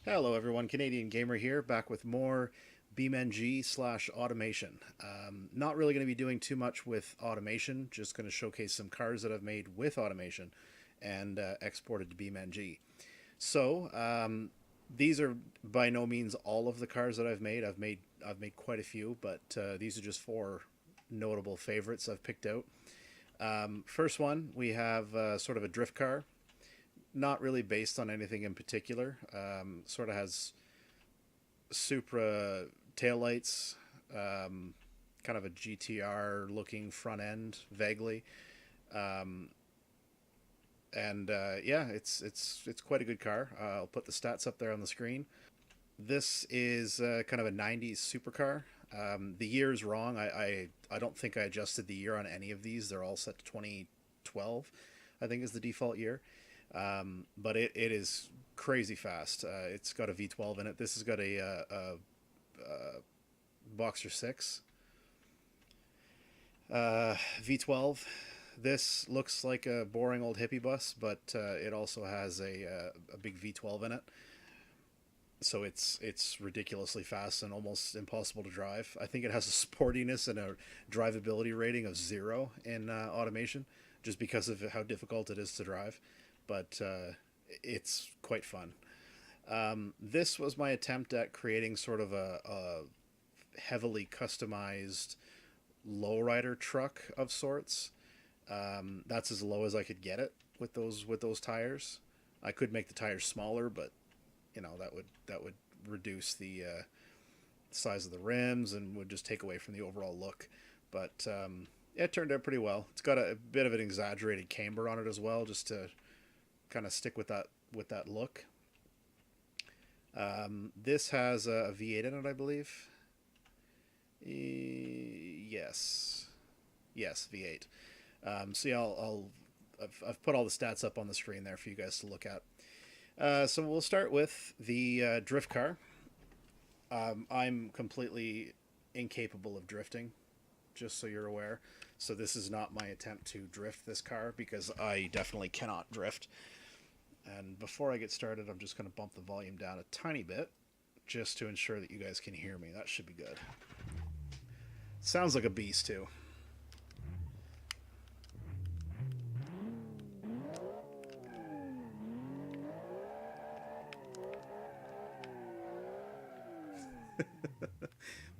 Hello everyone, Canadian Gamer here, back with more BeamNG/automation. Not really going to be doing too much with automation, just going to showcase some cars that I've made with automation and exported to BeamNG. So these are by no means all of the cars that I've made. I've made quite a few, but these are just four notable favorites I've picked out. First one, we have sort of a drift car, not really based on anything in particular. Sort of has Supra taillights, kind of a GTR looking front end, vaguely. Um, and Yeah, it's quite a good car. I'll put the stats up there on the screen. This is kind of a '90s supercar. The year is wrong. I don't think I adjusted the year on any of these. They're all set to 2012, I think is the default year. But it is crazy fast. It's got a V12 in it. This has got a Boxer 6 V12. This looks like a boring old hippie bus, but it also has a big V12 in it. So it's ridiculously fast and almost impossible to drive. I think it has a sportiness and a drivability rating of 0 in automation, just because of how difficult it is to drive. But it's quite fun. This was my attempt at creating sort of a heavily customized lowrider truck of sorts. That's as low as I could get it with those tires. I could make the tires smaller, but that would reduce the size of the rims and would just take away from the overall look. But it turned out pretty well. It's got a bit of an exaggerated camber on it as well, just to kind of stick with that look. This has a V8 in it, I believe. Yes, yes, V8. So yeah, I've put all the stats up on the screen there for you guys to look at. So we'll start with the drift car. I'm completely incapable of drifting, just so you're aware. So this is not my attempt to drift this car because I definitely cannot drift. And before I get started, I'm just going to bump the volume down a tiny bit just to ensure that you guys can hear me. That should be good. Sounds like a beast, too.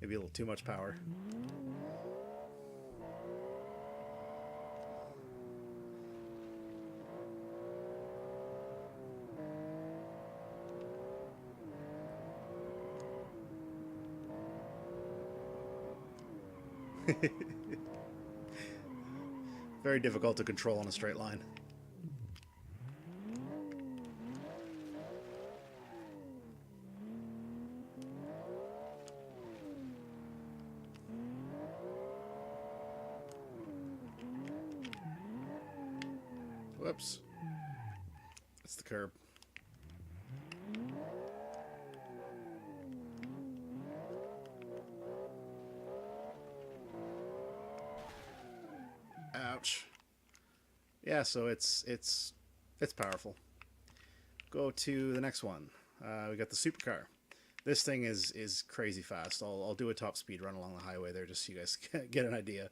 Maybe a little too much power. Very difficult to control on a straight line. Whoops. That's the curb. Ouch. Yeah, so it's powerful. Go to the next one. We got the supercar. This thing is crazy fast. I'll do a top speed run along the highway there just so you guys get an idea.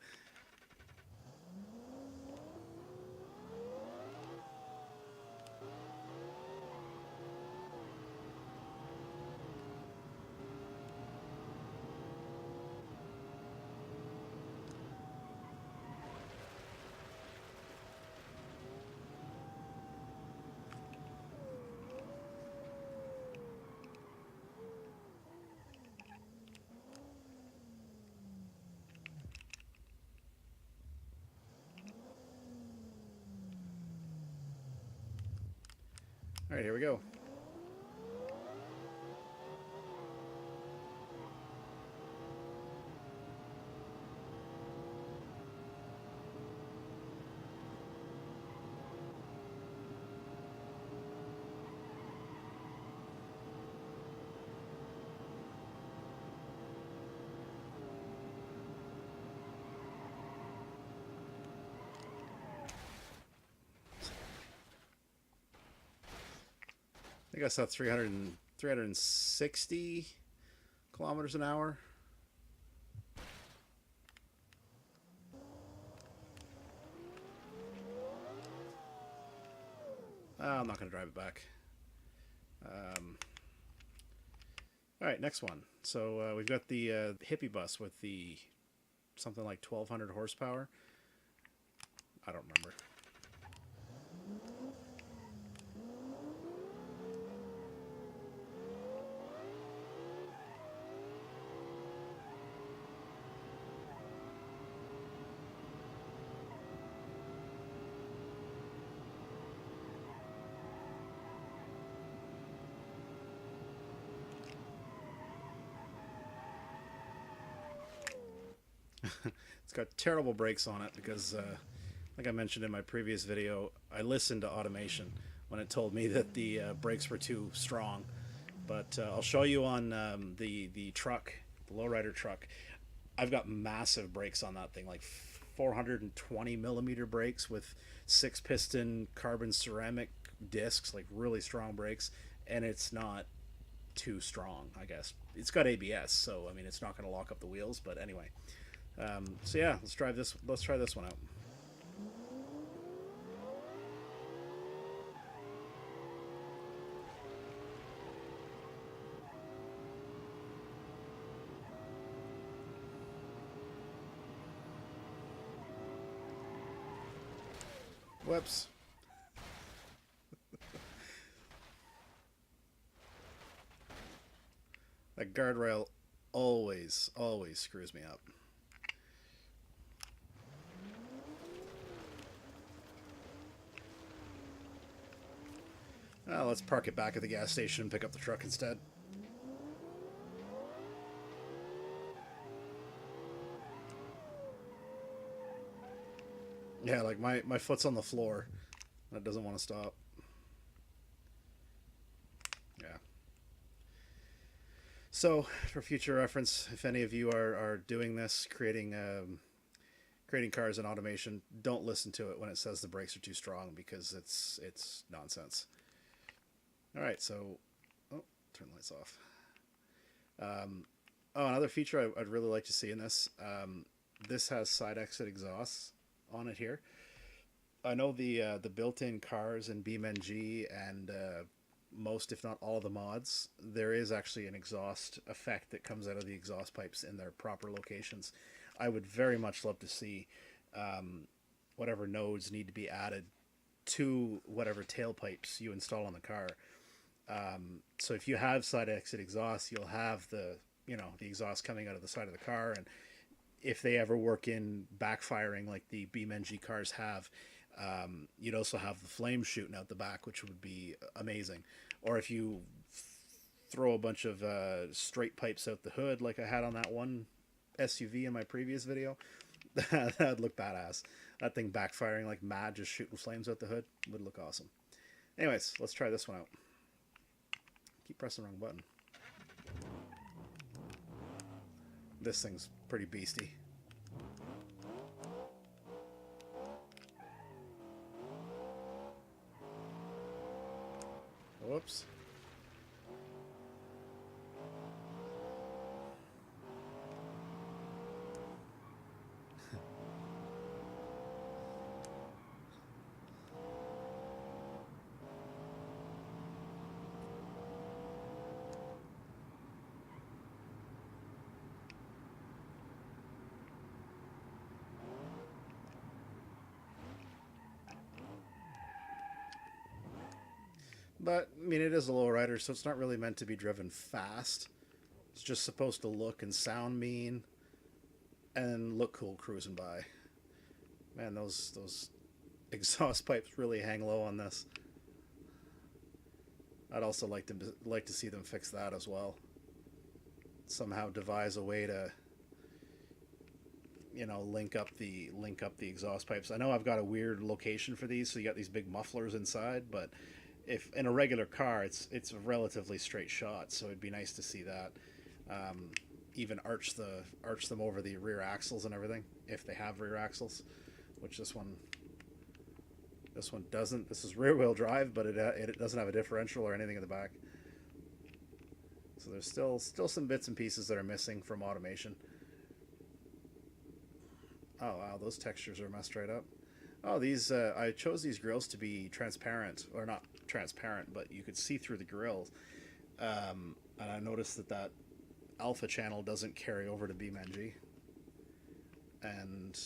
All right, here we go. I think I saw 300 360 kilometers an hour. I'm not going to drive it back. All right, next one. So we've got the hippie bus with the something like 1,200 horsepower. I don't remember. It's got terrible brakes on it because, like I mentioned in my previous video, I listened to automation when it told me that the brakes were too strong. But I'll show you on the truck, the lowrider truck. I've got massive brakes on that thing, like 420 millimeter brakes with 6-piston carbon ceramic discs, like really strong brakes, and it's not too strong. I guess it's got ABS, so I mean it's not going to lock up the wheels. But anyway, so yeah, let's try this. Let's try this one out. Whoops. That guardrail always screws me up. Let's park it back at the gas station and pick up the truck instead. Yeah, like my foot's on the floor. That doesn't want to stop. Yeah. So, for future reference, if any of you are doing this, creating cars in automation, don't listen to it when it says the brakes are too strong because it's nonsense. All right, so turn the lights off. Another feature I'd really like to see in this. This has side exit exhausts on it here. I know the built-in cars in BeamNG and most, if not all, of the mods, there is actually an exhaust effect that comes out of the exhaust pipes in their proper locations. I would very much love to see whatever nodes need to be added to whatever tailpipes you install on the car. So if you have side exit exhaust, you'll have the exhaust coming out of the side of the car, and if they ever work in backfiring like the BeamNG cars have, you'd also have the flames shooting out the back, which would be amazing. Or if you throw a bunch of straight pipes out the hood like I had on that one SUV in my previous video, that would look badass. That thing backfiring like mad, just shooting flames out the hood, would look awesome. Anyways, let's try this one out. Keep pressing the wrong button. This thing's pretty beastie. Whoops. But, I mean, it is a lowrider, so it's not really meant to be driven fast. It's just supposed to look and sound mean and look cool cruising by. Man, those exhaust pipes really hang low on this. I'd also like to see them fix that as well. Somehow devise a way to link up the exhaust pipes. I know I've got a weird location for these, so you got these big mufflers inside, but if in a regular car it's a relatively straight shot, so it'd be nice to see that. Even arch them over the rear axles and everything if they have rear axles, which this one doesn't. This is rear wheel drive, but it doesn't have a differential or anything in the back. So there's still some bits and pieces that are missing from automation. Oh wow, those textures are messed right up. Oh, these I chose these grills to be transparent, or not transparent, but you could see through the grills. And I noticed that that alpha channel doesn't carry over to BeamNG, and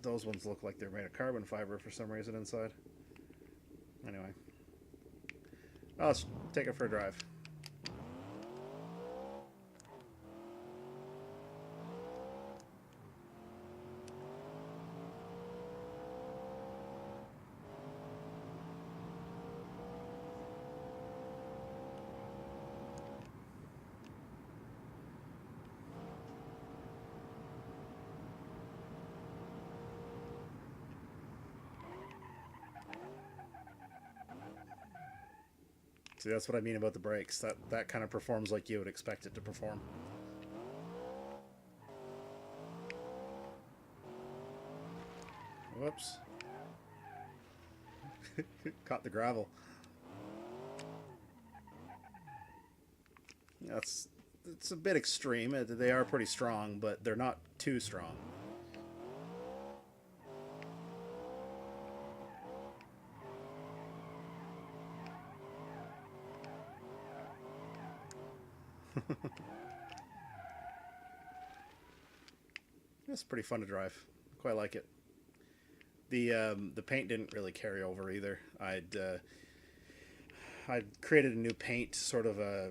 those ones look like they're made of carbon fiber for some reason inside. Anyway, let's take it for a drive. See, that's what I mean about the brakes. That kind of performs like you would expect it to perform. Whoops. Caught the gravel. That's it's a bit extreme. They are pretty strong, but they're not too strong. It's pretty fun to drive. Quite like it. The paint didn't really carry over either. I'd created a new paint, sort of a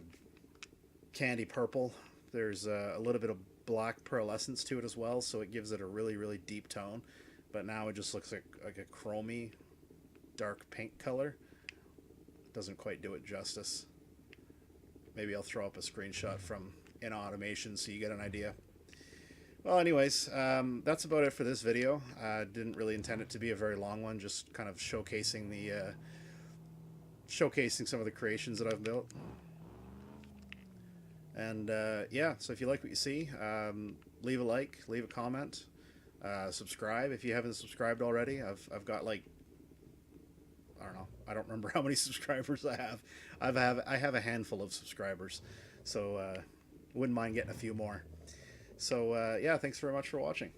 candy purple. There's a little bit of black pearlescence to it as well, so it gives it a really deep tone. But now it just looks like a chromy, dark paint color. Doesn't quite do it justice. Maybe I'll throw up a screenshot from in automation so you get an idea. Well, anyways, that's about it for this video. I didn't really intend it to be a very long one, just kind of showcasing the showcasing some of the creations that I've built. And yeah, so if you like what you see, leave a like, leave a comment, subscribe if you haven't subscribed already. I've got like, I don't know, I don't remember how many subscribers I have. I have a handful of subscribers, so wouldn't mind getting a few more. So yeah, thanks very much for watching.